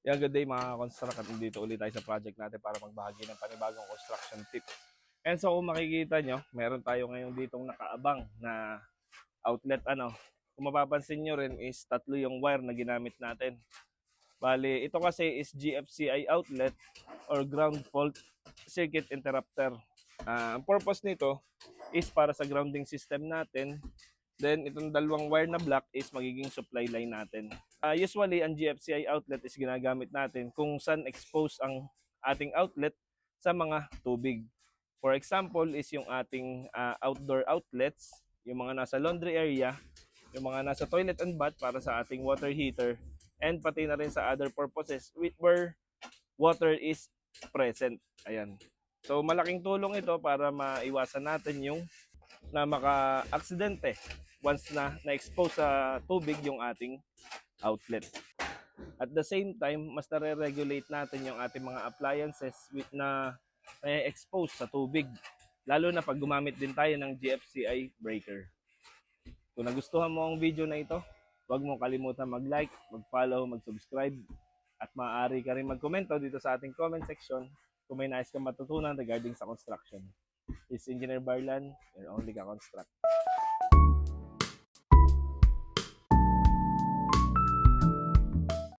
Yan, good day mga construct at dito ulit tayo sa project natin para magbahagi ng panibagong construction tips. And so kung makikita nyo, meron tayo ngayon ditong nakaabang na outlet Kung mapapansin nyo rin is tatlo yung wire na ginamit natin. Bali, ito kasi is GFCI outlet or ground fault circuit interrupter. Ang purpose nito is para sa grounding system natin. Then itong dalawang wire na black is magiging supply line natin. Usually, ang GFCI outlet is ginagamit natin kung saan exposed ang ating outlet sa mga tubig. For example, is yung ating outdoor outlets, yung mga nasa laundry area, yung mga nasa toilet and bath para sa ating water heater, and pati na rin sa other purposes where water is present. Ayan. So, malaking tulong ito para maiwasan natin yung na maka-aksidente once na na-expose sa tubig yung ating outlet. At the same time, mas nare-regulate natin yung ating mga appliances na na-expose sa tubig. Lalo na pag gumamit din tayo ng GFCI breaker. Kung nagustuhan mo ang video na ito, huwag mong kalimutan mag-like, mag-follow, mag-subscribe, at maaari ka rin mag-komento dito sa ating comment section kung may nais kang matutunan regarding sa construction. This is Engineer Barlan, your only ka-construct.